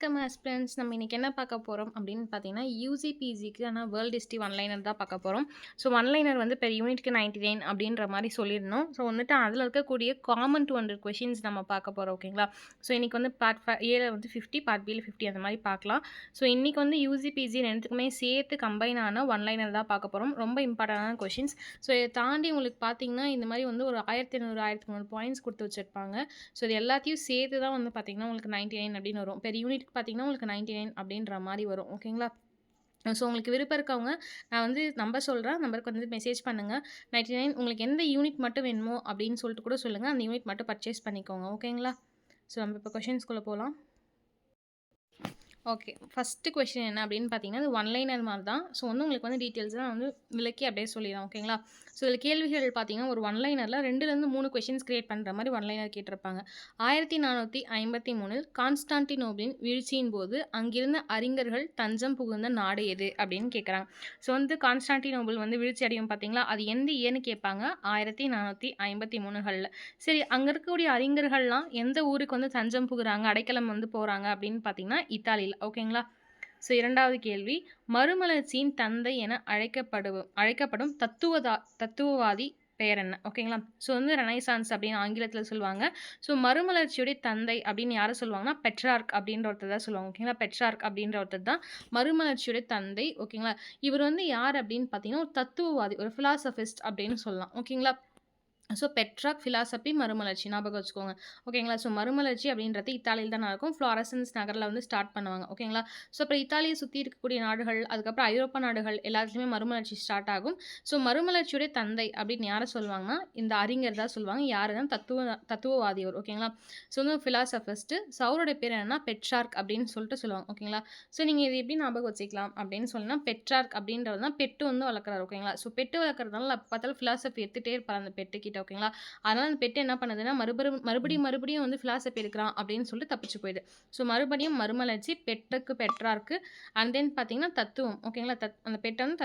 வணக்கம் ஆஸ்பிரண்ட்ஸ். நம்ம இன்னைக்கு என்ன பார்க்க போறோம் அப்படின்னு பார்த்தீங்கன்னா, யூஜி, பிஜிக்கான வேர்ல்ட் ஹிஸ்ட்ரி ஒன்லைனர் தான் பார்க்க போறோம். ஸோ ஒன்லைனர் வந்து பெர் யூனிட்க்கு 99 அப்படின்ற மாரி சொல்லியிருந்தோம். ஸோ வந்துட்டு அதில இருக்கக்கூடிய காமன் 200 கொஷின்ஸ் நம்ம பார்க்க போறோம். ஓகேங்களா? ஸோ இன்னைக்கு வந்து பார்ட் ஏல வந்து 50, பார்ட் பில 50 அந்த மாரி பார்க்கலாம். ஸோ இன்னைக்கு வந்து யூஜி, பிஜி 2த்துக்குமே சேர்த்து கம்பைன் ஆன ஒன்லைனர் தான் பார்க்க போறோம். ரொம்ப இம்பார்ட்டன்டான கொஷின்ஸ். ஸோ இத தாண்டி உங்களுக்கு பார்த்தீங்கன்னா, இந்த மாரி வந்து ஒரு 1500, 1300 பாயிண்ட்ஸ் குடுத்து வச்சிருப்பாங்க. ஸோ இது எல்லாத்தையும் சேர்த்து தான் வந்து பார்த்தீங்கன்னா, உங்களுக்கு 99 அப்படின்னு வரும். பெர் யூனிட்க்கு பார்த்தீங்கன்னா, உங்களுக்கு 99 அப்படின்ற மாரி வரும். ஓகேங்களா? ஸோ உங்களுக்கு விருப்பம் இருக்கவங்க, நான் வந்து நம்பர் சொல்றேன். நம்பருக்கு வந்து மெசேஜ் பண்ணுங்க. 99 உங்களுக்கு எந்த யூனிட் மட்டும் வேணுமோ அப்படின்னு சொல்லிட்டு கூட சொல்லுங்க. அந்த யூனிட் மட்டும் பர்ச்சேஸ் பண்ணிக்கோங்க. ஓகேங்களா? ஸோ நம்ம இப்போ கொஷின்ஸ்குள்ள போலாம். ஓகே. ஃபர்ஸ்ட்டு கொஸ்டின் என்ன அப்படின்னு பார்த்தீங்கன்னா, இது ஒன்லைனர் மாரி தான். ஸோ வந்து உங்களுக்கு வந்து டீட்டெயில்ஸ்லாம் நான் வந்து விளக்கி அப்படியே சொல்லிடுறேன். ஓகேங்களா? ஸோ இதில கேள்விகள் பார்த்தீங்கன்னா, ஒரு ஒன்லைனரில் 2லேருந்து 3 கொஸ்டின்ஸ் கிரியேட் பண்ணுற மாரி ஒன்லைனர் கேட்டிருப்பாங்க. 1453ல் கான்ஸ்டான்டினோபிளின் வீழ்ச்சியின் போது அங்கிருந்த அறிஞர்கள் தஞ்சம் புகுந்த நாடு எது அப்படின்னு கேட்குறாங்க. ஸோ வந்து கான்ஸ்டான்டினோபிள் வந்து வீழ்ச்சி அடையும் பார்த்தீங்களா, அது எந்த இயர்ன்னு கேட்பாங்க. 1453கள்ல. சரி, அங்க இருக்கக்கூடிய அறிஞர்கள்லாம் எந்த ஊருக்கு வந்து தஞ்சம் புகுறாங்க, அடைக்கலம் வந்து போறாங்க அப்படின்னு பார்த்தீங்கன்னா, இத்தாலியில. ஓகேங்களா? ஸோ 2வது கேள்வி, மறுமலர்ச்சியின் தந்தை என அழைக்கப்படும் தத்துவவாதி பெயர் என்ன? ஓகேங்களா? ஸோ வந்து ரெனைசான்ஸ் அப்படின்னு ஆங்கிலத்தில சொல்லுவாங்க. ஸோ மறுமலர்ச்சியுடைய தந்தை அப்படின்னு யார சொல்லுவாங்கன்னா, பெட்ரார்க் அப்படின்ற ஒருத்தர் தான் சொல்லுவாங்க. ஓகேங்களா? பெட்ரார்க் அப்படின்ற ஒருத்தர் தான் மறுமலர்ச்சியுடைய தந்தை. ஓகேங்களா? இவர் வந்து யார் அப்படின்னு பார்த்தீங்கன்னா, ஒரு தத்துவவாதி, ஒரு பிலாசபிஸ்ட் அப்படின்னு சொல்லலாம். ஓகேங்களா? ஸோ பெட்ரார்க், பிலாசபி, மறுமலர்ச்சி ஞாபகம் வச்சுக்கோங்க. ஓகேங்களா? ஸோ மறுமலர்ச்சி அப்படின்றது இத்தாலியில தான் நடக்கும். ஃப்ளாரசன்ஸ் நகரில வந்து ஸ்டார்ட் பண்ணுவாங்க. ஓகேங்களா? ஸோ அப்புறம் இத்தாலியை சுத்தி இருக்கக்கூடிய நாடுகள், அதுக்கப்புறம் ஐரோப்பா நாடுகள் எல்லாத்துலயுமே மறுமலர்ச்சி ஸ்டார்ட் ஆகும். ஸோ மறுமலர்ச்சியுடைய தந்தை அப்படின்னு யார சொல்லுவாங்கன்னா, இந்த அறிஞர் தான் சொல்லுவாங்க. யாருன்னா தத்துவவாதி அவர். ஓகேங்களா? ஸோ வந்து பிலாசபிஸ்ட். ஸோ அவருடைய பேர் என்னன்னா பெட்ரார்க் அப்படின்னு சொல்லிட்டு சொல்லுவாங்க. ஓகேங்களா? ஸோ நீங்க இது எப்படி ஞாபகம் வச்சுக்கலாம் அப்படின்னு சொன்னா, பெட்ரார்க் அப்படின்றவர் தான் பெட்டு வந்து வளர்க்குறாரு. ஓகேங்களா? ஸோ பெட்டு வளர்க்குறதுனால பார்த்தாலும் பிலாசபி எடுத்துட்டே இருப்பார் அந்த பெட்டு கிட்ட. ஓகேங்களா? அதனால அந்த பெட்டு என்ன பண்ணுதுன்னா, மறுபடியும் வந்து பிலாசபி எடுக்கிறான் அப்படின்னு சொல்லிட்டு தப்பிச்சு போயிடுது. ஸோ மறுபடியும் மறுமலர்ச்சி, பெட்டுக்கு பெட்ரார்க்கு அண்ட் தென் பார்த்தீங்கன்னா தத்துவம். ஓகேங்களா? அந்த பெட்டை வந்து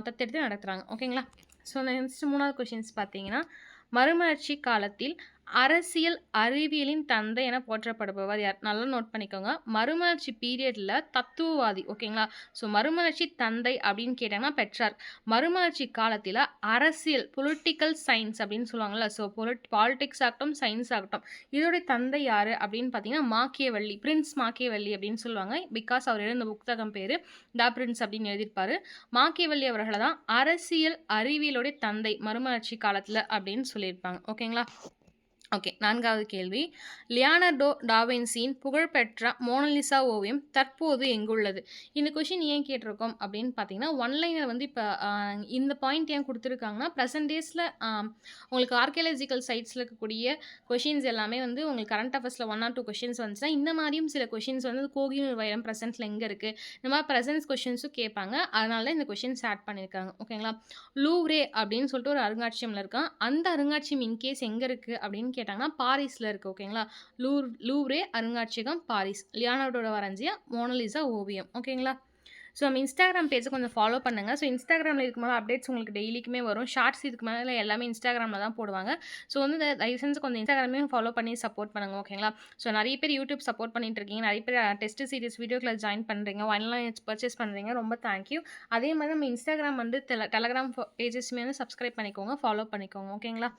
தத்தெடுத்து நடத்துறாங்க. ஓகேங்களா? ஸோ நெக்ஸ்ட் 3வது கொஸ்டின்ஸ் பார்த்தீங்கன்னா, மறுமலர்ச்சி காலத்தில் அரசியல் அறிவியலின் தந்தை என போற்றப்படுபவர் யார்? நல்லா நோட் பண்ணிக்கோங்க. மறுமலர்ச்சி பீரியட்ல தத்துவவாதி. ஓகேங்களா? ஸோ மறுமலர்ச்சி தந்தை அப்படின்னு கேட்டாங்கன்னா பெட்ரார்க். மறுமலர்ச்சி காலத்தில் அரசியல் பொலிட்டிக்கல் சயின்ஸ் அப்படின்னு சொல்லுவாங்கல்ல. ஸோ பாலிடிக்ஸ் ஆகட்டும், சயின்ஸ் ஆகட்டும், இதோடைய தந்தை யாரு அப்படின்னு பார்த்தீங்கன்னா மாக்கியவல்லி, பிரின்ஸ் மாக்கியவல்லி அப்படின்னு சொல்லுவாங்க. பிகாஸ் அவர் எழுந்த புத்தகம் பேரு த பிரின்ஸ் அப்படின்னு எழுதியிருப்பாரு. மாக்கியவல்லி அவர்களை தான் அரசியல் அறிவியலுடைய தந்தை மறுமலர்ச்சி காலத்தில் அப்படின்னு சொல்லியிருப்பாங்க. ஓகேங்களா? ஓகே. 4வது கேள்வி, லியோனார்டோ டாவின்சியின் புகழ்பெற்ற மோனலிசா ஓவியம் தற்போது எங்குள்ளது? இந்த கொஷின் ஏன் கேட்டிருக்கோம் அப்படின்னு பார்த்தீங்கன்னா, ஒன்லைனர் வந்து இப்போ இந்த பாயிண்ட் ஏன் கொடுத்துருக்காங்கன்னா, ப்ரெசன்ட் டேஸில் உங்களுக்கு ஆர்கியாலஜிக்கல் சைட்ஸில் இருக்கக்கூடிய கொஷின்ஸ் எல்லாமே வந்து உங்களுக்கு கரண்ட் அஃபேர்ஸில் 1 or 2 கொஷின்ஸ் வந்துச்சுன்னா, இந்த மாதிரியும் சில கொஷின்ஸ் வந்து கோகினூர் வைரம் ப்ரெசென்ட்டில் எங்கே இருக்குது, இந்த மாதிரி ப்ரெசன்ஸ் கொஷின்ஸும் கேட்பாங்க. அதனால தான் இந்த கொஷின்ஸ் ஆட் பண்ணியிருக்காங்க. ஓகேங்களா? லூவ்ரே அப்படின்னு சொல்லிட்டு ஒரு அருங்காட்சியகம்ல இருக்கான். அந்த அருங்காட்சியகம் இன்கேஸ் எங்கே இருக்குது அப்படின்னு கேட்டாங்கன்னா, பாரிஸில் இருக்குது. ஓகேங்களா? லூவ்ரே அருங்காட்சியகம், பாரிஸ். லியோனார்டோட வரைஞ்சிய மோனலிசா ஓவியம். ஓகேங்களா? ஸோ நம்ம இன்ஸ்டாகிராம் பேஜை கொஞ்சம் ஃபாலோ பண்ணுங்க. ஸோ இன்ஸ்டாகிராமில் இதுக்கு மேலே அப்டேட்ஸ் உங்களுக்கு டெய்லிக்குமே வரும். ஷார்ட்ஸ் இதுக்கு மேலே எல்லாமே இன்ஸ்டாகிராமில் தான் போடுவாங்க. ஸோ வந்து தயவு செஞ்சு கொஞ்சம் இன்ஸ்டாகிராமையும் ஃபாலோ பண்ணி சப்போர்ட் பண்ணுங்க. ஓகேங்களா? ஸோ நிறைய பேர் யூடியூப் சப்போர்ட் பண்ணிட்டு இருக்கீங்க. நிறைய பேர் test series video class join பண்ணுறீங்க. ஆன்லைன் பர்ச்சேஸ் பண்ணுறீங்க. ரொம்ப தேங்க்யூ. அதே மாதிரி நம்ம இன்ஸ்டாகிராம் வந்து டெலகிராம் பேஜஸ்மே வந்து சப்ஸ்கிரைப் பண்ணிக்கோங்க, ஃபாலோ பண்ணிக்கோங்க. ஓகேங்களா?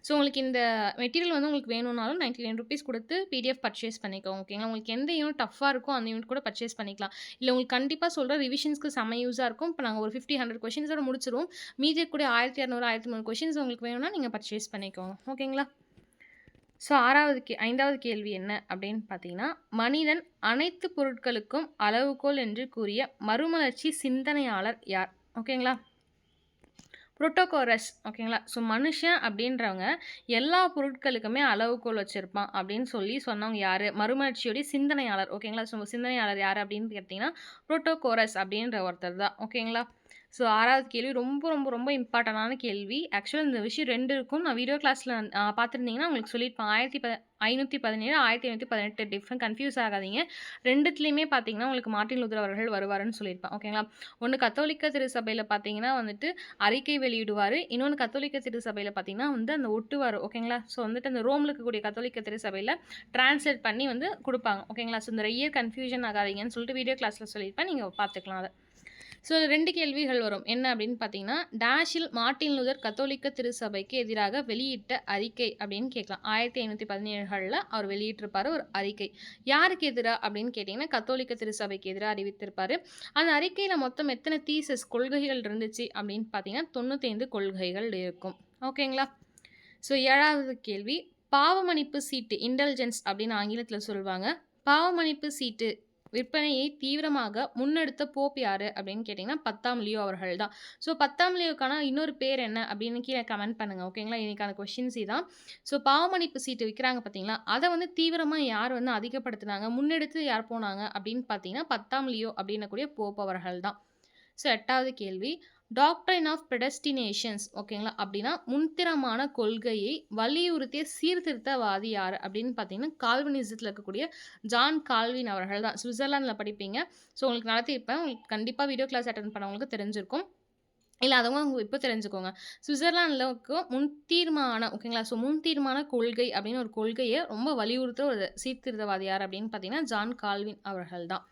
ஸோ உங்களுக்கு இந்த மெட்டீரியல் வந்து உங்களுக்கு வேணும்னாலும் 99 ருபீஸ் கொடுத்து பிடிஎஃப் பர்ச்சேஸ் பண்ணிக்கோங்க. ஓகேங்களா? உங்களுக்கு எந்த யூனிட் டஃப்பாக இருக்கோ அந்த யூனிட் கூட பர்ச்சேஸ் பண்ணிக்கலாம். இல்லை உங்களுக்கு கண்டிப்பாக சொல்கிற ரிவிஷன்ஸ்க்கு செம்ம யூஸாக இருக்கும். இப்போ நாங்கள் ஒரு 50-100 கொஷின்ஸோட முடிச்சிருவோம். மீதி கூட 1200 1300 கொஷின்ஸ் உங்களுக்கு வேணும்னா நீங்கள் பர்ச்சேஸ் பண்ணிக்கோங்க. ஓகேங்களா? ஸோ 5வது கேள்வி என்ன அப்படின்னு பார்த்தீங்கன்னா, மனிதன் அனைத்து பொருட்களுக்கும் அளவுகோல் என்று கூறிய மறுமலர்ச்சி சிந்தனையாளர் யார்? ஓகேங்களா? புரோட்டோகோரஸ். ஓகேங்களா? ஸோ மனுஷன் அப்படின்றவங்க எல்லா பொருட்களுக்குமே அளவுகோல் வச்சுருப்பான் அப்படின்னு சொன்னவங்க யார்? மறுமலர்ச்சியோடைய சிந்தனையாளர். ஓகேங்களா? ஸோ சிந்தனையாளர் யார் அப்படின்னு கேட்டிங்கன்னா, புரோட்டோகோரஸ் அப்படின்ற ஒருத்தர் தான். ஓகேங்களா? ஸோ 6வது கேள்வி ரொம்ப ரொம்ப ரொம்ப இம்பார்ட்டன்டான கேள்வி. ஆக்சுவலா இந்த விஷயம் 2 இருக்கும். நான் வீடியோ கிளாஸ்ல பார்த்துருந்தீங்கன்னா உங்களுக்கு சொல்லியிருப்பேன். 1517, 1518 டிஃப்ரெண்ட் கன்ஃப்யூஸ் ஆகாதீங்க. 2த்துலயுமே பார்த்தீங்கன்னா, உங்களுக்கு மார்ட்டின் லூதர் அவர்கள் வருவாருன்னு சொல்லியிருப்பேன். ஓகேங்களா? ஒண்ணு கத்தோலிக்க திருச்சபையில பார்த்தீங்கன்னா வந்துட்டு அறிக்கை வெளியிடுவாரு. இன்னொன்னு கத்தோலிக்க திருச்சபையில பார்த்தீங்கன்னா வந்து அந்த ஒட்டுவாரு. ஓகேங்களா? ஸோ வந்துட்டு அந்த ரோம்ல இருக்கக்கூடிய கத்தோலிக்க திருச்சபையில டிரான்ஸ்லேட் பண்ணி வந்து குடுப்பாங்க. ஓகேங்களா? ஸோ இந்த இயர் கன்ஃப்யூஷன் ஆகாதீங்கன்னு சொல்லிட்டு வீடியோ கிளாஸ்ல சொல்லியிருப்பேன். நீங்க பார்த்துக்கலாம் அத. ஸோ 2 கேள்விகள் வரும். என்ன அப்படின்னு பார்த்தீங்கன்னா, டேஷில் மார்ட்டின் லூதர் கத்தோலிக்க திருச்சபைக்கு எதிராக வெளியிட்ட அறிக்கை அப்படின்னு கேட்கலாம். 1517ல அவர் வெளியிட்டிருப்பாரு ஒரு அறிக்கை. யாருக்கு எதிரா அப்படின்னு கேட்டிங்கன்னா, கத்தோலிக்க திருச்சபைக்கு எதிரா அறிவித்திருப்பாரு. அந்த அறிக்கையில மொத்தம் எத்தனை தீசஸ் கொள்கைகள் இருந்துச்சு அப்படின்னு பார்த்தீங்கன்னா, 95 கொள்கைகள் இருக்கும். ஓகேங்களா? ஸோ 7வது கேள்வி, பாவமன்னிப்பு சீட்டு இன்டெலிஜென்ஸ் அப்படின்னு ஆங்கிலத்தில சொல்லுவாங்க. பாவமன்னிப்பு சீட்டு விற்பனையை தீவிரமாக முன்னெடுத்த போப் யாரு அப்படின்னு கேட்டிங்கன்னா 10ஆம் லியோ அவர்கள் தான். ஸோ 10ஆம் லியோக்கான இன்னொரு பேர் என்ன அப்படின்னு கீழே கமெண்ட் பண்ணுங்க. ஓகேங்களா? இன்னைக்கான கொஸ்டின்ஸ் இதான். ஸோ பாவமன்னிப்பு சீட்டு விற்கிறாங்க பார்த்தீங்களா, அதை வந்து தீவிரமாக யார் வந்து அதிகப்படுத்தினாங்க, முன்னெடுத்து யார் போனாங்க அப்படின்னு பார்த்தீங்கன்னா 10ஆம் லியோ அப்படின்னக்கூடிய போப் அவர்கள் தான். ஸோ 8வது கேள்வி, டாக்ட்ரைன் ஆஃப் ப்ரெடஸ்டினேஷன்ஸ் ஓகேங்களா அப்படின்னா முன்திறமான கொள்கையை வலியுறுத்திய சீர்திருத்தவாதி யார் அப்படின்னு பார்த்தீங்கன்னா கால்வினிசத்தில் இருக்கக்கூடிய ஜான் கால்வின் அவர்கள் தான். சுவிட்சர்லாந்தில் படிப்பீங்க. ஸோ உங்களுக்கு நடத்தியிருப்பேன். உங்களுக்கு கண்டிப்பாக வீடியோ கிளாஸ் அட்டன் பண்ணவங்களுக்கு தெரிஞ்சிருக்கும். இல்லாதவங்க இப்போ தெரிஞ்சுக்கோங்க. சுவிட்சர்லாந்தில் முன்தீர்மான ஓகேங்களா? ஸோ முன்தீர்மான கொள்கை அப்படின்னு ஒரு கொள்கையை ரொம்ப வலியுறுத்த ஒரு சீர்திருத்தவாதி யார் அப்படின்னு பார்த்தீங்கன்னா ஜான் கால்வின் அவர்கள் தான்.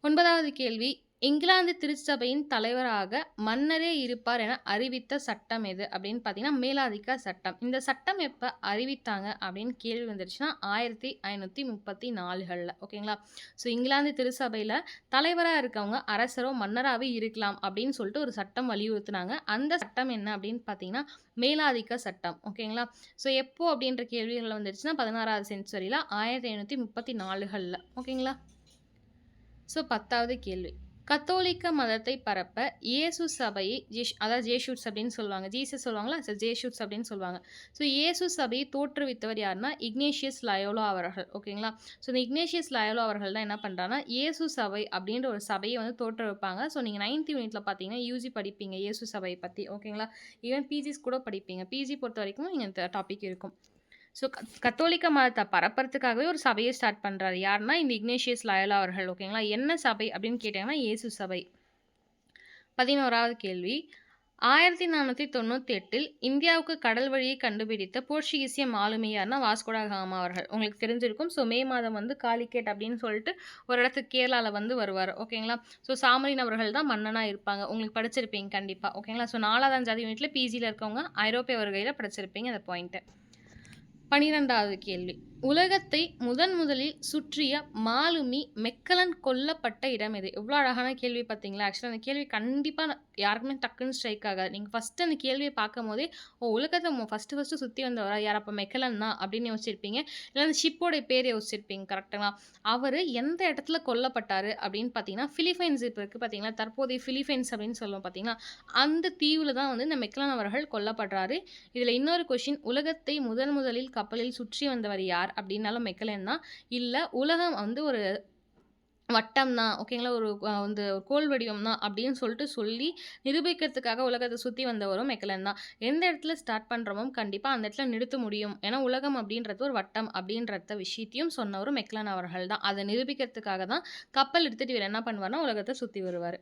9வது கேள்வி, இங்கிலாந்து திருச்சபையின் தலைவராக மன்னரே இருப்பார் என அறிவித்த சட்டம் எது அப்படின்னு பார்த்தீங்கன்னா மேலாதிக்க சட்டம். இந்த சட்டம் எப்போ அறிவித்தாங்க அப்படின்னு கேள்வி வந்துருச்சுன்னா 1534களில். ஓகேங்களா? ஸோ இங்கிலாந்து திருச்சபையில் தலைவராக இருக்கவங்க அரசரோ மன்னராகவே இருக்கலாம் அப்படின்னு சொல்லிட்டு ஒரு சட்டம் வலியுறுத்தினாங்க. அந்த சட்டம் என்ன அப்படின்னு பார்த்தீங்கன்னா மேலாதிக்க சட்டம். ஓகேங்களா? ஸோ எப்போ அப்படின்ற கேள்விகள் வந்துருச்சுன்னா 16வது செஞ்சுரியில் 1534களில். ஓகேங்களா? ஸோ 10வது கேள்வி, கத்தோலிக்க மதத்தை பரப்ப இயேசு சபையை அதாவது ஜேஷூட்ஸ் அப்படின்னு சொல்லுவாங்க. ஜீசஸ் சொல்லுவாங்களா, ஜேஷூட்ஸ் அப்படின்னு சொல்லுவாங்க. ஸோ இயேசு சபையை தோற்றுவித்தவர் யாருன்னா இக்னேஷியஸ் லயோலா அவர்கள். ஓகேங்களா? ஸோ இந்த இக்னேஷியஸ் லயோலா அவர்கள் தான் என்ன பண்ணுறாங்கன்னா இயேசு சபை அப்படின்ற ஒரு சபையை வந்து தோற்றுவிப்பாங்க. ஸோ நீங்கள் 9th யூனிட்டில் பார்த்தீங்கன்னா யூஜி படிப்பீங்க இயேசு சபையை பற்றி. ஓகேங்களா? ஈவன் பிஜிஸ் கூட படிப்பீங்க. பிஜி பொறுத்த வரைக்கும் நீங்கள் இந்த டாபிக் இருக்கும். ஸோ கத்தோலிக்க மதத்தை பரப்புறதுக்காகவே ஒரு சபையை ஸ்டார்ட் பண்ணுறாரு. யாருன்னா இந்த இக்னேஷியஸ் லயோலா அவர்கள். ஓகேங்களா? என்ன சபை அப்படின்னு கேட்டிங்கன்னா இயேசு சபை. 11வது கேள்வி, 1498 இந்தியாவுக்கு கடல் வழியை கண்டுபிடித்த போர்ச்சுகீசிய மாலுமி யாருன்னா வாஸ்கோ ட காமா அவர்கள். உங்களுக்கு தெரிஞ்சிருக்கும். ஸோ மே மாதம் வந்து காலிக்கேட் அப்படின்னு சொல்லிட்டு ஒரு இடத்துக்கு கேரளாவில் வந்து வருவார். ஓகேங்களா? ஸோ சாமரின் அவர்கள் தான் மன்னனாக இருப்பாங்க. உங்களுக்கு படிச்சிருப்பீங்க கண்டிப்பாக. ஓகேங்களா? ஸோ 4வது 5வது யூனிட்டில் பிஜியில் இருக்கவங்க ஐரோப்பிய வருகையில் படிச்சிருப்பீங்க அந்த பாயிண்ட்டு. 12வது கேள்வி, உலகத்தை முதலில் சுற்றிய மாலுமி மெக்கலன் கொல்லப்பட்ட இடம் எது? எவ்வளோ அழகான கேள்வி பார்த்தீங்களா? ஆக்சுவலாக அந்த கேள்வி கண்டிப்பாக யாருக்குமே டக்குன்னு ஸ்ட்ரைக் ஆகாது. நீங்கள் ஃபஸ்ட்டு அந்த கேள்வியை பார்க்கும் போதே உலகத்தை ஃபஸ்ட்டு சுற்றி வந்தவரா யார், அப்போ மெக்கலன் தான் அப்படின்னு யோசிச்சிருப்பீங்க. இல்லை அந்த ஷிப்போட பேர் யோசிச்சிருப்பீங்க. கரெக்டுங்களா? அவர் எந்த இடத்துல கொல்லப்பட்டார் அப்படின்னு பார்த்தீங்கன்னா பிலிப்பைன்ஸ் இப்போ இருக்குது பார்த்தீங்களா, தற்போதைய பிலிப்பைன்ஸ் அப்படின்னு சொல்லுவோம் பார்த்தீங்களா, அந்த தீவில் தான் வந்து இந்த மெக்கலன் அவர்கள் கொல்லப்படுறாரு. இதில் இன்னொரு கொஷின், உலகத்தை முதலில் கப்பலில் சுற்றி வந்தவர் யார் அப்படின்னாலும் மெக்கலன் தான். இல்லை உலகம் வந்து ஒரு வட்டம் தான் ஓகேங்களா, ஒரு வந்து கோள் வடிவம் தான் அப்படின்னு சொல்லி நிரூபிக்கிறதுக்காக உலகத்தை சுற்றி வந்தவரும் மெக்கலன் தான். எந்த இடத்துல ஸ்டார்ட் பண்ணுறோமோ கண்டிப்பாக அந்த இடத்துல நிறுத்த முடியும். ஏன்னா உலகம் அப்படின்றது ஒரு வட்டம் அப்படின்றத விஷயத்தையும் சொன்னவரும் மெக்கலன் அவர்கள் தான். அதை நிரூபிக்கிறதுக்காக தான் கப்பல் எடுத்துகிட்டு இவர் என்ன பண்ணுவார்னா உலகத்தை சுற்றி வருவார்.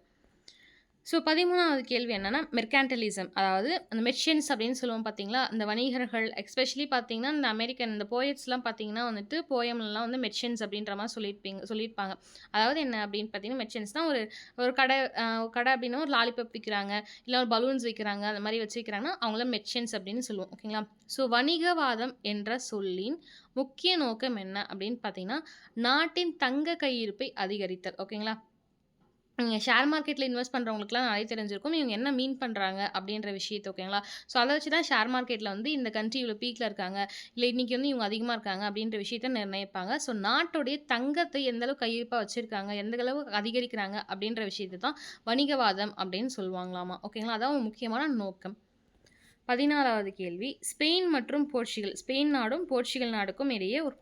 ஸோ 13வது கேள்வி என்னென்னா மெர்கான்டலிசம், அதாவது அந்த மெர்ச்சன்ட்ஸ் அப்படின்னு சொல்லுவோம் பார்த்தீங்களா, அந்த வணிகர்கள் எஸ்பெஷலி பார்த்தீங்கன்னா இந்த அமெரிக்கன் இந்த போயட்ஸ்லாம் பார்த்தீங்கன்னா வந்துட்டு போயம்லாம் வந்து மெர்ச்சன்ட்ஸ் அப்படின்ற மாதிரி சொல்லியிருப்பாங்க. அதாவது என்ன அப்படின்னு பார்த்தீங்கன்னா மெர்ச்சன்ட்ஸ்னால் ஒரு கடை அப்படின்னா ஒரு லாலிபப் விற்கிறாங்க, இல்லை ஒரு பலூன்ஸ் விற்கிறாங்க, அந்த மாதிரி வச்சு விற்கிறாங்கன்னா அவங்கள மெர்ச்சன்ட்ஸ் அப்படின்னு சொல்லுவோம். ஓகேங்களா? ஸோ வணிகவாதம் என்ற சொல்லின் முக்கிய நோக்கம் என்ன அப்படின்னு பார்த்தீங்கன்னா நாட்டின் தங்க கையிருப்பை அதிகரித்தல். ஓகேங்களா? நீங்கள் ஷேர் மார்க்கெட்டில் இன்வெஸ்ட் பண்ணுறவங்களுக்குலாம் நிறைய தெரிஞ்சிருக்கும் இவங்க என்ன மீன் பண்ணுறாங்க அப்படின்ற விஷயத்தை. ஓகேங்களா? ஸோ அதை வச்சு தான் ஷேர் மார்க்கெட்டில் வந்து இந்த கண்ட்ரி இவ்வளோ பீக்கில் இருக்காங்க, இல்லை இன்றைக்கி வந்து இவங்க அதிகமாக இருக்காங்க அப்படின்ற விஷயத்த நிர்ணயிப்பாங்க. ஸோ நாட்டுடைய தங்கத்தை எந்தளவு கையிருப்பாக வச்சுருக்காங்க, எந்த அளவு அதிகரிக்கிறாங்க அப்படின்ற விஷயத்தை தான் வணிகவாதம் அப்படின்னு சொல்லுவாங்களாமா. ஓகேங்களா? அதான் முக்கியமான நோக்கம். 16வது கேள்வி, ஸ்பெயின் மற்றும் போர்ச்சுகல், ஸ்பெயின் நாடும் போர்ச்சுகல் நாடுக்கும் இடையே ஒரு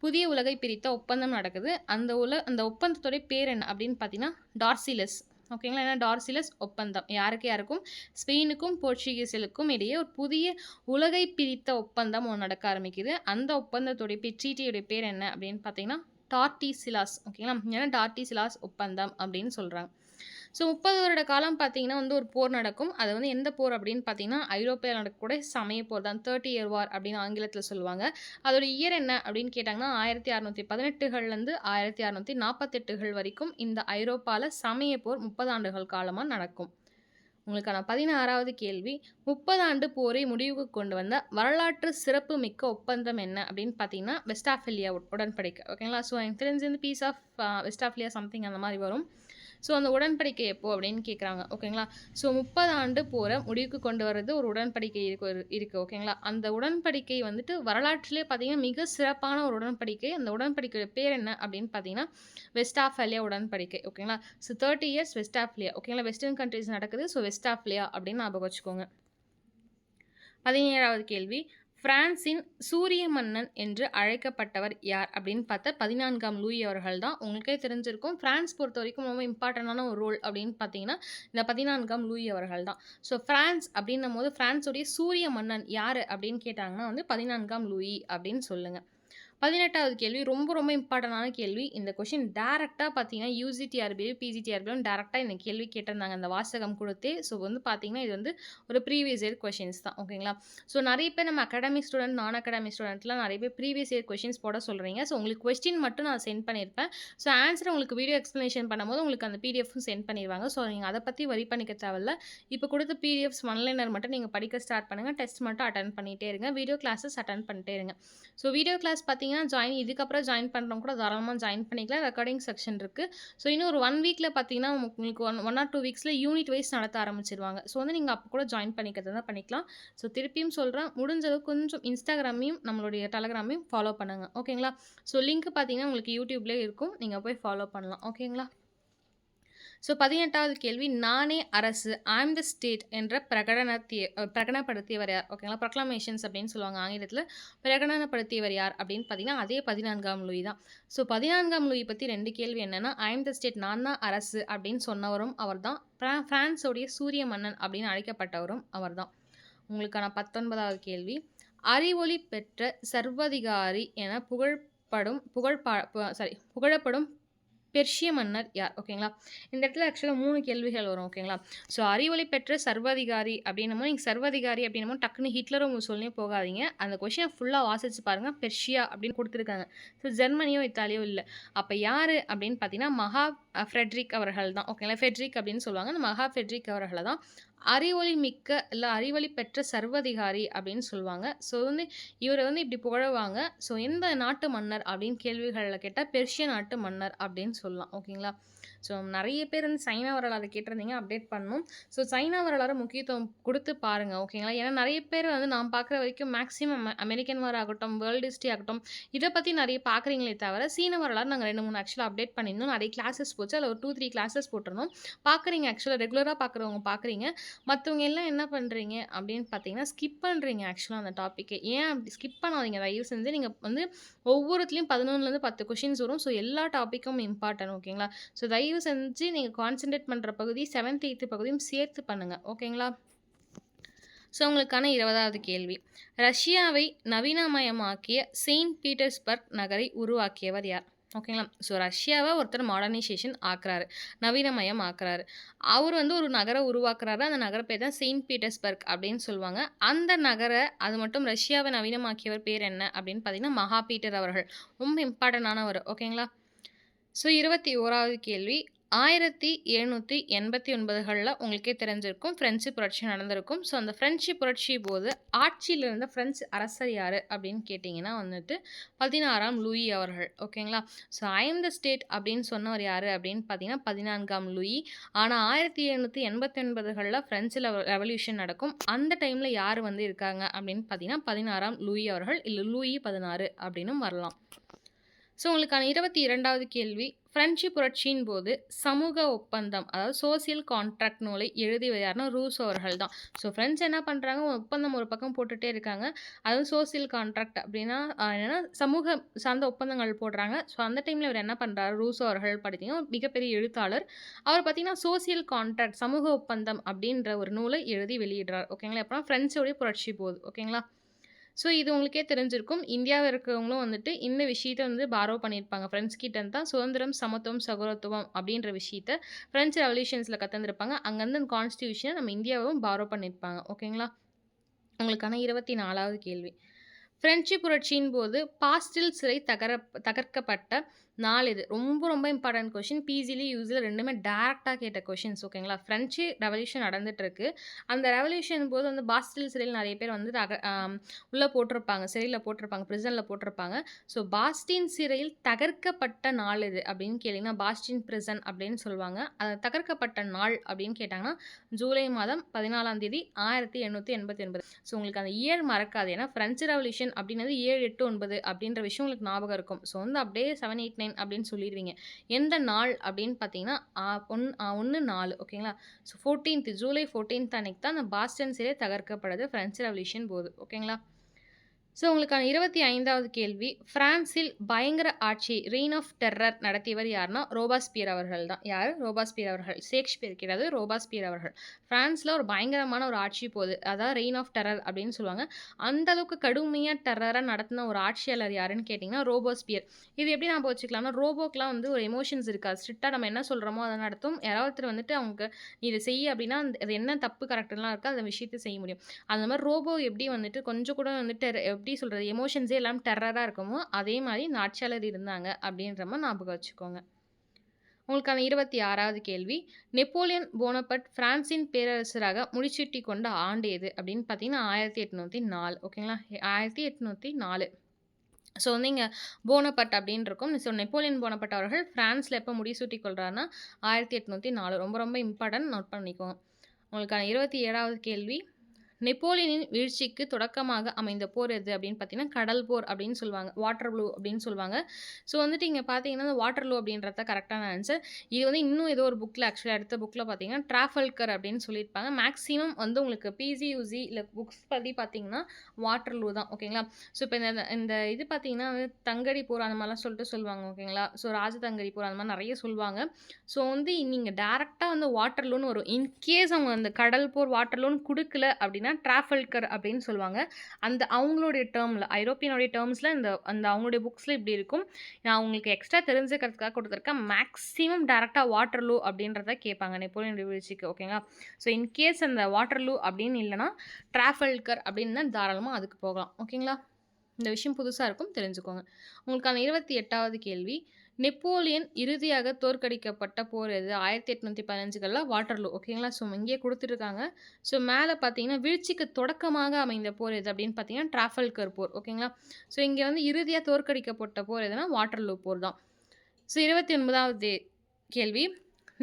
புதிய உலகை பிரித்த ஒப்பந்தம் நடக்குது. அந்த ஒப்பந்தத்துடைய பேர் என்ன அப்படின்னு பார்த்தீங்கன்னா டார்சிலஸ். ஓகேங்களா. ஏன்னா டார்சிலஸ் ஒப்பந்தம் யாருக்கு யாருக்கும் ஸ்பெயினுக்கும் போர்ச்சுகீசிலுக்கும் இடையே ஒரு புதிய உலகை பிரித்த ஒப்பந்தம் ஒன்று நடக்க ஆரம்பிக்குது. அந்த ஒப்பந்தத்துடைய ட்ரீட்டியுடைய பேர் என்ன அப்படின்னு பார்த்தீங்கன்னா டார்டிசிலாஸ். ஓகேங்களா. ஏன்னா டார்டிசிலாஸ் ஒப்பந்தம் அப்படின்னு சொல்கிறாங்க. ஸோ 30 வருட காலம் பார்த்தீங்கன்னா வந்து ஒரு போர் நடக்கும். அது வந்து எந்த போர் அப்படின்னு பார்த்தீங்கன்னா ஐரோப்பியாவில் நடக்கக்கூடிய சமய போர் தான். 30 இயர் வார் அப்படின்னு ஆங்கிலத்தில் சொல்லுவாங்க. அதோட இயர் என்ன அப்படின்னு கேட்டாங்கன்னா 1618கள்லேருந்து 1648கள் வரைக்கும் இந்த ஐரோப்பாவில் சமய போர் 30 ஆண்டுகள் காலமாக நடக்கும். உங்களுக்கான 16வது கேள்வி, 30 ஆண்டு போரை முடிவுக்கு கொண்டு வந்த வரலாற்று சிறப்பு மிக்க ஒப்பந்தம் என்ன அப்படின்னு பார்த்தீங்கன்னா வெஸ்டாஃபிலியா உடன்படிக்கை. ஓகேங்களா. ஸோ எனக்கு தெரிஞ்சு இந்த பீஸ் ஆஃப் வெஸ்டாஃபிலியா சம்திங் அந்த மாதிரி வரும். ஸோ அந்த உடன்படிக்கை எப்போ அப்படின்னு கேட்குறாங்க. ஓகேங்களா. ஸோ 30 ஆண்டு போரை முடிவுக்கு கொண்டு வர்றது ஒரு உடன்படிக்கை இருக்குது. ஓகேங்களா. அந்த உடன்படிக்கை வந்துட்டு வரலாற்றிலே பார்த்தீங்கன்னா மிக சிறப்பான ஒரு உடன்படிக்கை. அந்த உடன்படிக்கையோட பேர் என்ன அப்படின்னு பார்த்தீங்கன்னா வெஸ்டாஃபேலியா உடன்படிக்கை. ஓகேங்களா. So 30 years Westphalia. ஓகேங்களா. வெஸ்டர்ன் கண்ட்ரிஸ் நடக்குது. ஸோ வெஸ்டாஃபிலியா அப்படின்னு ஞாபகம் வச்சுக்கோங்க. 17வது கேள்வி, பிரான்சின் சூரிய மன்னன் என்று அழைக்கப்பட்டவர் யார் அப்படின்னு பார்த்தா 14ஆம் லூயி அவர்கள் தான். உங்களுக்கே தெரிஞ்சிருக்கும் பிரான்ஸ் பொறுத்த வரைக்கும் ரொம்ப இம்பார்ட்டண்டான ஒரு ரோல் அப்படின்னு பார்த்தீங்கன்னா இந்த 14ஆம் லூயி அவர்கள் தான். ஸோ பிரான்ஸ் அப்படின்னும் போது பிரான்ஸுடைய சூரிய மன்னன் யார் அப்படின்னு கேட்டாங்கன்னா வந்து 14ஆம் லூயி அப்படின்னு சொல்லுங்க. 18வது கேள்வி ரொம்ப ரொம்ப இம்பார்ட்டண்டான கேள்வி. இந்த கொஷின் டேரெக்டாக பார்த்தீங்கன்னா யூஜிடிஆர்பியும் பிஜிடிஆர்பியும் டேரெக்டாக இந்த கேள்வி கேட்டிருந்தாங்க இந்த வாசகம் கொடுத்தே. ஸோ வந்து பார்த்தீங்கன்னா இது வந்து ஒரு ப்ரீவியஸ் இயர் கொஷின்ஸ் தான். ஓகேங்களா. ஸோ நிறைய பேர் நம்ம அகாடமிக் ஸ்டூடெண்ட் நான் அகாடமிக் ஸ்டூடெண்ட்லாம் நிறைய பேர் ப்ரீவியஸ் இயர் கொஷின்ஸ் போட சொல்கிறீங்க. ஸோ உங்களுக்கு கொஸ்டின் மட்டும் நான் சென்ட் பண்ணியிருப்பேன். ஸோ ஆன்சர் உங்களுக்கு வீடியோ எக்ஸ்ப்ளனேஷன் பண்ணும்போது உங்களுக்கு அந்த பிடிஎஃப்பும் சென்ட் பண்ணிடுவாங்க. ஸோ நீங்கள் அதை பற்றி வரி பண்ணிக்க தேவையில்ல. இப்போ கொடுத்த பிடிஎஃப்ஸ் ஒன்லைனர் மட்டும் நீங்கள் படிக்க ஸ்டார்ட் பண்ணுங்கள். டெஸ்ட் மட்டும் அட்டன் பண்ணிகிட்டே இருங்க. வீடியோ கிளாஸஸ் அட்டன் பண்ணிட்டே இருங்க. ஸோ வீடியோ கிளாஸ் பார்த்தீங்கன்னா இதுக்கப்புறம் ஜாயின் பண்ணுறவங்க கூட தாராளமாக ஜாயின் பண்ணிக்கலாம். ரெக்கார்டிங் செக்ஷன் இருக்குது. ஸோ இன்னும் ஒரு 1 வீக்கில் பார்த்தீங்கன்னா உங்களுக்கு ஒன் ஆர் 2 வீக்ஸில் யூனிட் வைஸ் நடத்த ஆரம்பிச்சிருவாங்க. ஸோ வந்து நீங்கள் அப்போ கூட ஜாயின் பண்ணிக்கிறது தான் பண்ணிக்கலாம். ஸோ திருப்பியும் சொல்கிறேன், முடிஞ்சது கொஞ்சம் இன்ஸ்டாகிராமையும் நம்மளுடைய டெலகிராமையும் ஃபாலோ பண்ணுங்கள். ஓகேங்களா. ஸோ லிங்க் பார்த்தீங்கன்னா உங்களுக்கு யூடியூப்லேயே இருக்கும். நீங்கள் போய் ஃபாலோ பண்ணலாம். ஓகேங்களா. ஸோ 18வது கேள்வி, நானே அரசு ஐம் த ஸ்டேட் என்ற பிரகடனப்படுத்தியவர் யார்? ஓகேங்களா. ப்ரொக்ளமேஷன்ஸ் அப்படின்னு சொல்லுவாங்க ஆங்கிலத்தில். பிரகடனப்படுத்தியவர் யார் அப்படின்னு பார்த்தீங்கன்னா அதே 14ஆம் லூயி தான். ஸோ 14ஆம் லூயி பற்றி 2 கேள்வி என்னென்னா ஐம் த ஸ்டேட் நான் தான் அரசு அப்படின்னு சொன்னவரும் அவர் தான். பிரான்ஸோடைய சூரிய மன்னன் அப்படின்னு அழைக்கப்பட்டவரும் அவர் தான். உங்களுக்கான 19வது கேள்வி, அறிவொளி பெற்ற சர்வதிகாரி என புகழப்படும் பெர்ஷிய மன்னர் யார்? ஓகேங்களா. இந்த இடத்துல ஆக்சுவலாக 3 கேள்விகள் வரும். ஓகேங்களா. ஸோ அறிவொளி பெற்ற சர்வாதிகாரி அப்படின்னமோ நீங்கள் சர்வாதிகாரி அப்படின்னமோ டக்குன்னு ஹிட்லரும் உங்கள் சொல்லியே போகாதீங்க. அந்த கொஷினை ஃபுல்லாக வாசிச்சு பாருங்கள். பெர்ஷியா அப்படின்னு கொடுத்துருக்காங்க. ஸோ ஜெர்மனியோ இத்தாலியோ இல்லை. அப்போ யார் அப்படின்னு பார்த்தீங்கன்னா மகா ஃப்ரெட்ரிக் அவர்கள் தான். ஓகேங்களா. ஃபெட்ரிக் அப்படின்னு சொல்லுவாங்க. அந்த மகா ஃப்ரெட்ரிக் அவர்களை தான் அறிவொளி மிக்க இல்லை அறிவொளி பெற்ற சர்வதிகாரி அப்படின்னு சொல்லுவாங்க. ஸோ வந்து இவரை வந்து இப்படி புகழுவாங்க. ஸோ எந்த நாட்டு மன்னர் அப்படின்னு கேள்விகளில் கேட்டால் பெர்ஷிய நாட்டு மன்னர் அப்படின்னு சொல்லலாம். ஓகேங்களா. ஸோ நிறைய பேர் வந்து சைனா வரலாறு கேட்டிருந்தீங்க, அப்டேட் பண்ணணும். ஸோ சைனா வரலாறு முக்கியத்துவம் கொடுத்து பாருங்கள். ஓகேங்களா. ஏன்னா நிறைய பேர் வந்து நான் பார்க்குற வரைக்கும் மேக்ஸிமம் அமெரிக்கன் வார் ஆகட்டும், வேர்ல்டு ஹிஸ்ட்ரி ஆகட்டும், இதை பற்றி நிறைய பார்க்குறீங்களே தவிர சீன வரலாறு நாங்கள் 2-3 ஆக்சுவலாக அப்டேட் பண்ணியிருந்தோம். நிறைய கிளாஸஸ் போச்சு. அதில் ஒரு 2-3 கிளாஸஸ் போட்டிருந்தோம். பார்க்குறீங்க ஆக்சுவலாக ரெகுலராக பார்க்குறவங்க பார்க்குறீங்க. மற்றவங்க எல்லாம் என்ன பண்ணுறீங்க அப்படின்னு பார்த்தீங்கன்னா ஸ்கிப் பண்ணுறீங்க ஆக்சுவலாக அந்த டாப்பிக்கை. ஏன் அப்படி ஸ்கிப் பண்ணாதீங்க தயவு செஞ்சு. நீங்கள் வந்து ஒவ்வொருத்துலேயும் 11லேருந்து 10 கொஷின்ஸ் வரும். ஸோ எல்லா டாப்பிக்கும் இம்பார்ட்டன்ட். ஓகேங்களா. ஸோ தயவு செஞ்சு நீங்கள் கான்சென்ட்ரேட் பண்ணுற பகுதி 7th 8th பகுதியும் சேர்த்து பண்ணுங்கள். ஓகேங்களா. ஸோ உங்களுக்கான 20வது கேள்வி, ரஷ்யாவை நவீனமயமாக்கிய செயின்ட் பீட்டர்ஸ்பர்க் நகரை உருவாக்கியவர் யார்? ஓகேங்களா. ஸோ ரஷ்யாவை ஒருத்தர் மாடர்னைசேஷன் ஆக்குறாரு, நவீனமயம் ஆக்குறாரு. அவர் வந்து ஒரு நகரை உருவாக்குறாரு. அந்த நகர பேர் தான் செயின்ட் பீட்டர்ஸ்பர்க் அப்படின்னு சொல்லுவாங்க. அந்த நகரை அது மட்டும் ரஷ்யாவை நவீனமாக்கியவர் பேர் என்ன அப்படின்னு பார்த்தீங்கன்னா மகா பீட்டர் அவர்கள். ரொம்ப இம்பார்ட்டண்டானவர். ஓகேங்களா. ஸோ 21வது கேள்வி, 1789களில் உங்களுக்கே தெரிஞ்சிருக்கும் ஃப்ரெஞ்சு புரட்சி நடந்திருக்கும். ஸோ அந்த ஃப்ரெஞ்சு புரட்சி போது ஆட்சியில் இருந்த ஃப்ரெஞ்சு அரசர் யார் அப்படின்னு கேட்டிங்கன்னா வந்துட்டு 16ஆம் லூயி அவர்கள். ஓகேங்களா. ஸோ ஐம் த ஸ்டேட் அப்படின்னு சொன்னவர் யார் அப்படின்னு பார்த்தீங்கன்னா 14ஆம் லூயி. ஆனால் 1789களில் ஃப்ரெஞ்சு ரெவல்யூஷன் நடக்கும். அந்த டைமில் யார் வந்து இருக்காங்க அப்படின்னு பார்த்தீங்கன்னா 16ஆம் லூயி அவர்கள், இல்லை லூயி 16 அப்படின்னும் வரலாம். ஸோ உங்களுக்கான 22வது கேள்வி, பிரெஞ்சு புரட்சியின் போது சமூக ஒப்பந்தம், அதாவது சோசியல் கான்ட்ராக்ட் நூலை எழுதியவர் யாருன்னா ரூசோ அவர்கள் தான். ஸோ பிரெஞ்சு என்ன பண்ணுறாங்க, ஒப்பந்தம் ஒரு பக்கம் போட்டுகிட்டே இருக்காங்க. அதுவும் சோசியல் கான்ட்ராக்ட் அப்படின்னா என்னென்னா சமூக சார்ந்த ஒப்பந்தங்கள் போடுறாங்க. ஸோ அந்த டைமில் இவர் என்ன பண்ணுறாரு, ரூசோ அவர்கள் பார்த்தீங்கன்னா ஒரு மிகப்பெரிய எழுத்தாளர். அவர் பார்த்தீங்கன்னா சோசியல் கான்ட்ராக்ட், சமூக ஒப்பந்தம் அப்படின்ற ஒரு நூலை எழுதி வெளியிடுறார். ஓகேங்களா? எப்போனா பிரெஞ்சோடைய புரட்சி போகுது. ஓகேங்களா? ஸோ இது உங்களுக்கே தெரிஞ்சிருக்கும். இந்தியாவில் இருக்கிறவங்களும் வந்துட்டு இந்த விஷயத்த வந்து பாரோ பண்ணியிருப்பாங்க. ஃப்ரெண்ட்ஸ் கிட்ட இருந்து தான் சுதந்திரம், சமத்துவம், சகோதரத்துவம் அப்படின்ற விஷயத்த ஃப்ரெஞ்ச் ரெவல்யூஷன்ஸில் கற்றுருந்துருப்பாங்க. அங்கேருந்து அந்த கான்ஸ்டியூஷனை நம்ம இந்தியாவும் பாரோ பண்ணியிருப்பாங்க. ஓகேங்களா? உங்களுக்கான 24வது கேள்வி. பிரெஞ்சு புரட்சியின் போது பாஸ்டில் சிறை தகர்க்கப்பட்ட நாள் இது. ரொம்ப ரொம்ப இம்பார்ட்டன்ட் கொஷின். பிஜிலி, யூஜியில் ரெண்டுமே டேரெக்டாக கேட்ட கொஷின்ஸ். ஓகேங்களா? ஃப்ரெஞ்சு ரெவல்யூஷன் நடந்துட்டு இருக்கு. அந்த ரெவல்யூஷன் போது வந்து பாஸ்டில் சிறையில் நிறைய பேர் வந்து உள்ளே போட்டிருப்பாங்க, சிறையில் போட்டிருப்பாங்க, பிரிசனில் போட்டிருப்பாங்க. ஸோ பாஸ்டின் சிறையில் தகர்க்கப்பட்ட நாள் இது அப்படின்னு கேட்டிங்கன்னா பாஸ்டின் பிரிசன் அப்படின்னு சொல்லுவாங்க. அது தகர்க்கப்பட்ட நாள் அப்படின்னு கேட்டாங்கன்னா ஜூலை மாதம் 14ஆம் தேதி 1889. ஸோ உங்களுக்கு அந்த இயர் மறக்காது. ஏன்னா ஃப்ரெஞ்சு ரெவல்யூஷன் அப்படின்னது 7, 8, 9 அப்படின்ற விஷயம் உங்களுக்கு ஞாபகம் இருக்கும். ஸோ வந்து அப்படியே 7, 8, 9 அப்படின்னு சொல்லிடுவீங்க. எந்த நாள் அப்படின்னு பார்த்தீங்கன்னா 1, 4. ஓகேங்களா? ஸோ 14th ஜூலை 14th அன்னைக்கு தான் அந்த பாஸ்டன் சிறை தகர்க்கப்படுது ஃப்ரெஞ்சு ரெவல்யூஷன் போது. ஓகேங்களா? ஸோ உங்களுக்கான 25வது கேள்வி, பிரான்சில் பயங்கர ஆட்சி ரெயின் ஆஃப் டெரர் நடத்தியவர் யாருன்னா ரோபாஸ்பியர் அவர்கள் தான். யார்? ரோபாஸ்பியர் அவர்கள். ஷேக்ஸ்பியர் கிடையாது, ரோபாஸ்பியர் அவர்கள். பிரான்ஸில் ஒரு பயங்கரமான ஒரு ஆட்சி போகுது, அதாவது ரெயின் ஆஃப் டெரர் அப்படின்னு சொல்லுவாங்க. அந்த அளவுக்கு கடுமையாக டெரராக நடத்தின ஒரு ஆட்சியாளர் யாருன்னு கேட்டிங்கன்னா ரோபாஸ்பியர். இது எப்படி நம்ம வச்சுக்கலாம்னா, ரோபோக்கெலாம் வந்து ஒரு எமோஷன்ஸ் இருக்காது. ஸ்ட்ரிக்டாக நம்ம என்ன சொல்கிறோமோ அதை நடத்தும். யாராவது ஒருத்தர் வந்துட்டு அவங்க நீ இதை செய்ய அப்படின்னா அது என்ன தப்பு கரெக்டெல்லாம் இருக்கோ அந்த விஷயத்தை செய்ய முடியும். அந்த மாதிரி ரோபோ எப்படி வந்துட்டு கொஞ்சம் கூட வந்துட்டு எப்படி சொல்கிறது, எமோஷன்ஸே எல்லாம் டெரராக இருக்குமோ அதே மாதிரி இந்த ஆட்சியாளர் இருந்தாங்க அப்படின்ற மாதிரி ஞாபகம் வச்சுக்கோங்க. உங்களுக்கான 26வது கேள்வி, நெப்போலியன் போனபர்ட் பிரான்சின் பேரரசராக முடிசூட்டி கொண்ட ஆண்டு எது அப்படின்னு பார்த்தீங்கன்னா 1804. ஓகேங்களா? 1804. ஸோ வந்து இங்கே போனபர்ட் அப்படின்னு இருக்கும். ஸோ நெப்போலியன் போனபர்ட் அவர்கள் பிரான்ஸில் எப்போ முடிசூட்டி கொள்கிறாருன்னா 1804. ரொம்ப ரொம்ப இம்பார்ட்டன்ட், நோட் பண்ணிக்கோங்க. உங்களுக்கான 27வது கேள்வி, நெப்போலியனின் வீழ்ச்சிக்கு தொடக்கமாக அமைந்த போர் எது அப்படின்னு பார்த்தீங்கன்னா கடல் போர் அப்படின்னு சொல்லுவாங்க, வாட்டர்லூ அப்படின்னு சொல்லுவாங்க. ஸோ வந்துட்டு இங்கே பார்த்தீங்கன்னா இந்த வாட்டர்லூ அப்படின்றத கரெக்டான ஆன்சர். இது வந்து இன்னும் ஏதோ ஒரு புக்கில், ஆக்சுவலாக அடுத்த புக்கில் பார்த்தீங்கன்னா ட்ராஃபல்கர் அப்படின்னு சொல்லியிருப்பாங்க. மேக்ஸிமம் வந்து உங்களுக்கு பிஜி, யூஜி இல்லை புக்ஸ் பற்றி பார்த்தீங்கன்னா வாட்டர்லூ தான். ஓகேங்களா? ஸோ இப்போ இந்த இது பார்த்தீங்கன்னா தங்கடி போர் அந்த மாதிரிலாம் சொல்லிட்டு சொல்லுவாங்க. ஓகேங்களா? ஸோ ராஜதங்கடி போர் அந்த மாதிரி நிறைய சொல்லுவாங்க. ஸோ வந்து நீங்கள் டேரெக்டாக வந்து வாட்டர்லூன்னு வரும். இன்கேஸ் அவங்க அந்த கடல் போர் வாட்டர்லூன்னு கொடுக்கல அப்படின்னா ட்ராஃபல்கர் அப்படின்னு சொல்லுவாங்க. அந்த அவங்களுடைய டேர்மில், ஐரோப்பியனுடைய டேர்ம்ஸில் அந்த அவங்களுடைய புக்ஸில் இப்படி இருக்கும். நான் உங்களுக்கு எக்ஸ்ட்ரா தெரிஞ்சுக்கிறதுக்காக கொடுத்துருக்கேன். மேக்ஸிமம் டேரெக்டாக வாட்டர்லூ அப்படின்றத கேட்பாங்க நெப்போலியன் வீழ்ச்சிக்கு. ஓகேங்களா? ஸோ இன்கேஸ் அந்த வாட்டர்லூ அப்படின்னு இல்லைனா ட்ராஃபல்கர் அப்படின்னு தாராளமாக அதுக்கு போகலாம். ஓகேங்களா? இந்த விஷயம் புதுசாக இருக்கும், தெரிஞ்சுக்கோங்க. உங்களுக்கான 28வது கேள்வி, நெப்போலியன் இறுதியாக தோற்கடிக்கப்பட்ட போர் எது? 1815 வாட்டர்லூ. ஓகேங்களா? ஸோ இங்கேயே கொடுத்துருக்காங்க. ஸோ மேலே பார்த்தீங்கன்னா வீழ்ச்சிக்கு தொடக்கமாக அமைந்த போர் எது அப்படின்னு பார்த்தீங்கன்னா ட்ராஃபல்கர் போர். ஓகேங்களா? ஸோ இங்கே வந்து இறுதியாக தோற்கடிக்கப்பட்ட போர் எதுனா வாட்டர்லூ போர் தான். ஸோ 29வது கேள்வி,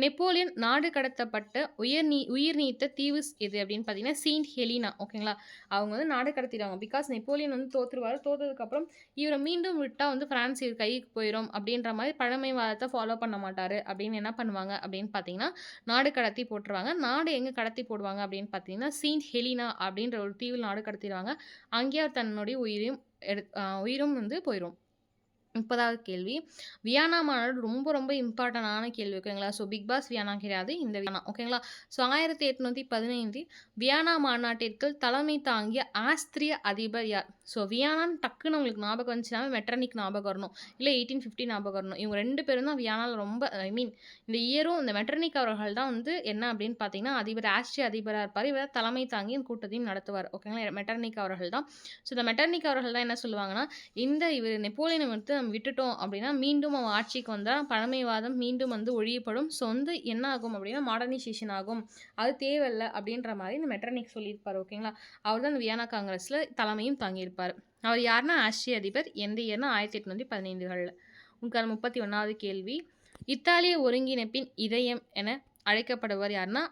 நெப்போலியன் நாடு கடத்தப்பட்ட உயிர் நீத்த தீவு எது அப்படின்னு பார்த்தீங்கன்னா செயின்ட் ஹெலினா. ஓகேங்களா? அவங்க வந்து நாடு கடத்திடுவாங்க. பிகாஸ் நெப்போலியன் வந்து தோற்றுருவார். தோற்றதுக்கப்புறம் இவரை மீண்டும் விட்டால் வந்து பிரான்ஸ் இது கைக்கு போயிடும் அப்படின்ற மாதிரி பழமைவாதத்தை ஃபாலோ பண்ண மாட்டார் அப்படின்னு என்ன பண்ணுவாங்க அப்படின்னு பார்த்தீங்கன்னா நாடு கடத்தி போட்டுருவாங்க. நாடு எங்கே கடத்தி போடுவாங்க அப்படின்னு பார்த்தீங்கன்னா செயின்ட் ஹெலினா அப்படின்ற ஒரு தீவில் நாடு கடத்திடுவாங்க. அங்கேயே அவர் தன்னுடைய உயிரும் வந்து போயிடும். 30வது கேள்வி, வியன்னா மாநாடு ரொம்ப ரொம்ப இம்பார்ட்டண்டான கேள்வி. ஓகேங்களா? ஸோ பிக் பாஸ் வியன்னா கிடையாது, இந்த வியன்னா. ஓகேங்களா? ஸோ 1815 வியன்னா மாநாட்டிற்கு தலைமை தாங்கிய ஆஸ்திரிய அதிபர் யார்? ஸோ வியன்னான்னு டக்குன்னு உங்களுக்கு ஞாபகம் வந்துச்சுன்னா மெட்டர்னிக் ஞாபகம் வரணும், இல்லை 1850 ஞாபகம் வரணும். இவங்க 2 பேரும் தான் வியன்னாவில் ரொம்ப இந்த இயரும் இந்த மெட்டர்னிக் அவர்கள் தான் வந்து என்ன அப்படின்னு பார்த்தீங்கன்னா ஆஸ்திரிய அதிபராக இருப்பார். இவர் தலைமை தாங்கி இந்த கூட்டத்தையும் நடத்துவார். ஓகேங்களா? மெட்டர்னிக் அவர்கள் தான். ஸோ இந்த மெட்டர்னிக் அவர்கள் தான் என்ன சொல்லுவாங்கன்னா, இவர் நெப்போலியனை வந்து நம்ம விட்டுட்டோம் அப்படின்னா மீண்டும் அவன் ஆட்சிக்கு வந்தால் பழமைவாதம் மீண்டும் வந்து ஒழியப்படும். ஸோ வந்து என்ன ஆகும் அப்படின்னா மாடர்னைசேஷன் ஆகும், அது தேவையில்லை அப்படின்ற மாதிரி இந்த மெட்டர்னிக் சொல்லியிருப்பார். ஓகேங்களா? அவர் தான் இந்த வியன்னா காங்கிரஸில் தலைமையும் தாங்கியிருப்பார். அவர் யாருன்னா ஆஸ்திரிய அதிபர். எந்த இயர்னா 1815. உங்களுக்கான 31வது கேள்வி, இத்தாலிய ஒருங்கிணைப்பின் இதயம் என அழைக்கப்படுவர் யாருன்னா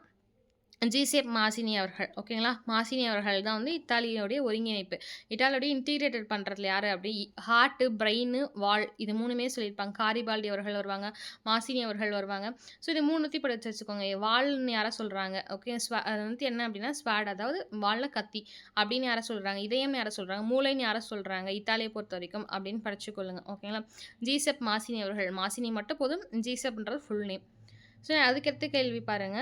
ஜீசெப் மாசினி அவர்கள். ஓகேங்களா? மாசினி அவர்கள் தான் வந்து இத்தாலியோடைய ஒருங்கிணைப்பு. இட்டாலியோடைய இன்டிகிரேட்டட் பண்றதுல யாரு அப்படி ஹார்ட், பிரெயின், வால் இது 3மே சொல்லியிருப்பாங்க. காரிபால்டி அவர்கள் வருவாங்க. மாசினி அவர்கள் வருவாங்க. ஸோ இது 3த்தையும் படிச்சு வச்சுக்கோங்க. வால்ன்னு யார சொல்றாங்க? ஓகே. அது வந்து என்ன அப்படின்னா ஸ்வாட் அதாவது வால்னா கத்தி அப்படின்னு யார சொல்றாங்க? இதயம் யார சொல்றாங்க? மூளைன்னு யார சொல்றாங்க? இத்தாலிய பொறுத்தவரைக்கும் அப்படின்னு படிச்சுக்கொள்ளுங்க. ஓகேங்களா? ஜீசெப் மாசினி அவர்கள். மாசினி மட்டும் போதும். ஜீசெப்ன்றது ஃபுல் நேம். ஸோ அதுக்கடுத்த கேள்வி பாருங்க.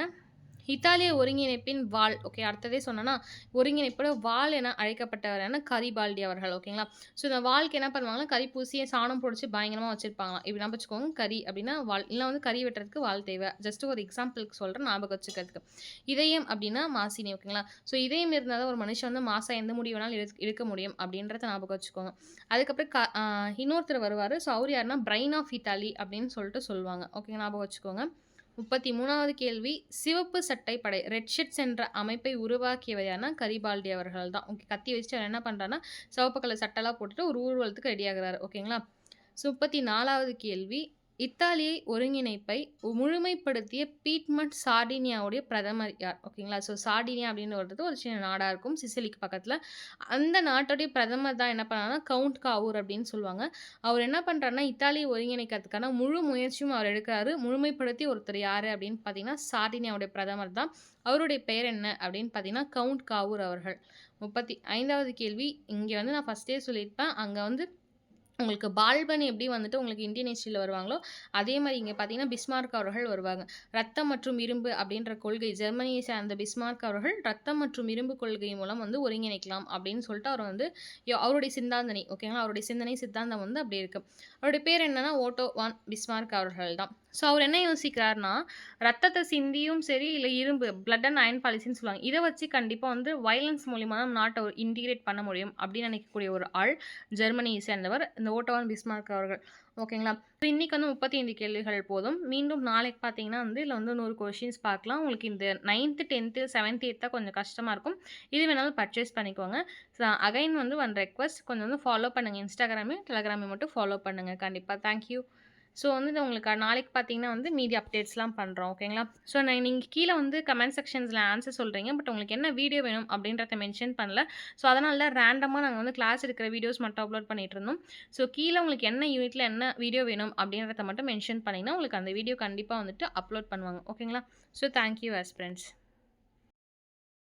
இத்தாலிய ஒருங்கிணைப்பின் வாள் ஓகே அடுத்ததே சொன்னேன்னா ஒருங்கிணைப்போட வாள் என அழைக்கப்பட்டவர் என கரிபால்டி அவர்கள் ஓகேங்களா. ஸோ இந்த வாளுக்கு என்ன பண்ணுவாங்கன்னா கறி பூசி சாணம் பொடிச்சு பயங்கரமாக வச்சிருப்பாங்களாம். இப்படி ஞாபகம் வச்சுக்கோங்க கறி அப்படின்னா வாள் இல்லை வந்து கறி வெட்டுறதுக்கு வாள் தேவை. ஜஸ்ட் ஒரு எக்ஸாம்பிளுக்கு சொல்கிறேன் ஞாபகம் வச்சுக்கிறதுக்கு. இதயம் அப்படின்னா மாசினி ஓகேங்களா. ஸோ இதயம் இருந்தால் தான் ஒரு மனுஷன் வந்து மாசம் எந்த முடிவு வேணாலும் எடுக்க முடியும் அப்படின்றத ஞாபகம் வச்சுக்கோங்க. அதுக்கப்புறம் இன்னொருத்தர் வருவார். ஸோ அவர் யாருன்னா பிரைன் ஆஃப் இத்தாலி அப்படின்னு சொல்லிட்டு சொல்லுவாங்க. ஓகே ஞாபகம் வச்சுக்கோங்க. 33வது கேள்வி சிவப்பு சட்டை படை ரெட் ஷிர்ட்ஸ் என்ற அமைப்பை உருவாக்கியவர் யாருன்னா கரிபால்டி அவர்கள் தான். ஓகே கத்தி வச்சுட்டு அவர் என்ன பண்ணுறாருன்னா சிவப்பு கலர் சட்டைலாம் போட்டுட்டு ஒரு ஊர்வலத்துக்கு ரெடி ஆகுறாரு. ஓகேங்களா. 34வது கேள்வி இத்தாலியை ஒருங்கிணைப்பை முழுமைப்படுத்திய பீட்மண்ட் சார்டினியாவுடைய பிரதமர் யார்? ஓகேங்களா. ஸோ சார்டினியா அப்படின்றது ஒரு சின்ன நாடாக இருக்கும் சிசிலிக்கு பக்கத்தில். அந்த நாட்டுடைய பிரதமர் தான் என்ன பண்ணாருன்னா கவுண்ட் காவூர் அப்படின்னு சொல்லுவாங்க. அவர் என்ன பண்ணுறாருன்னா இத்தாலியை ஒருங்கிணைக்கிறதுக்கான முழு முயற்சியும் அவர் எடுக்கிறாரு. முழுமைப்படுத்தி ஒருத்தர் யார் அப்படின்னு பார்த்தீங்கன்னா சார்டினியாவுடைய பிரதமர் தான். அவருடைய பெயர் என்ன அப்படின்னு பார்த்தீங்கன்னா கவுண்ட் காவூர் அவர்கள். 35வது கேள்வி இங்கே வந்து நான் ஃபஸ்ட்டே சொல்லியிருப்பேன். அங்கே வந்து உங்களுக்கு பால்பன் எப்படி வந்துட்டு உங்களுக்கு இந்தியன் ஹிஸ்ட்ரியில் வருவாங்களோ அதே மாதிரி இங்கே பார்த்தீங்கன்னா பிஸ்மார்க் அவர்கள் வருவாங்க. ரத்தம் மற்றும் இரும்பு அப்படின்ற கொள்கை ஜெர்மனியை சேர்ந்த பிஸ்மார்க் அவர்கள் ரத்தம் மற்றும் இரும்பு கொள்கை மூலம் வந்து ஒருங்கிணைக்கலாம் அப்படின்னு சொல்லிட்டு அவர் வந்து அவருடைய சிந்தாந்தனை ஓகேங்களா. அவருடைய சிந்தனை சித்தாந்தம் வந்து அப்படி இருக்கு. அவருடைய பேர் என்னன்னா ஓட்டோ வான் பிஸ்மார்க் அவர்கள் தான். ஸோ அவர் என்ன யோசிக்கிறாருன்னா ரத்தத்தை சிந்தியும் சரி இல்லை இரும்பு பிளட் அண்ட் அயன் பாலிசின்னு சொல்லுவாங்க. இதை வச்சு கண்டிப்பாக வந்து வயலன்ஸ் மூலிமா தான் நாட்டை இன்டிகிரேட் பண்ண முடியும் அப்படின்னு நினைக்கக்கூடிய ஒரு ஆள் ஜெர்மனியை சேர்ந்தவர் இந்த ஓட்டோவான் பிஸ்மார்க் அவர்கள். ஓகேங்களா. ஸோ இன்றைக்கி வந்து 35 கேள்விகள் போதும். மீண்டும் நாளைக்கு பார்த்தீங்கன்னா வந்து இதில் வந்து 100 கொஷின்ஸ் பார்க்கலாம். உங்களுக்கு இந்த 9th 10th 7th 8th தான் கொஞ்சம் கஷ்டமாக இருக்கும். இது வேணாலும் பர்ச்சேஸ் பண்ணிக்கோங்க. ஸோ அகைன் வந்து ஒன் ரெக்வஸ்ட் கொஞ்சம் வந்து ஃபாலோ பண்ணுங்கள். இன்ஸ்டாகிராமே டெலகிராமே மட்டும் ஃபாலோ பண்ணுங்கள் கண்டிப்பாக. தேங்க்யூ. ஸோ வந்து உங்களுக்கு நாளைக்கு பார்த்தீங்கன்னா வந்து மீதி அப்டேட்ஸ்லாம் பண்ணுறோம். ஓகேங்களா. ஸோ நீங்கள் கீழே வந்து கமெண்ட் செக்ஷன்ஸில் ஆன்சர் சொல்கிறீங்க. பட் உங்களுக்கு என்ன வீடியோ வேணும் அப்படின்றத மென்ஷன் பண்ணல. ஸோ அதனால ரேண்டமாக நாங்கள் வந்து கிளாஸ் எடுக்கிற வீடியோஸ் மட்டும் அப்லோட் பண்ணிட்டு இருந்தோம். ஸோ கீழே உங்களுக்கு என்ன யூனிட்டில் என்ன வீடியோ வேணும் அப்படின்றத மட்டும் மென்ஷன் பண்ணிங்கன்னா உங்களுக்கு அந்த வீடியோ கண்டிப்பாக வந்துட்டு அப்லோட் பண்ணுவாங்க. ஓகேங்களா. So thank you aspirants.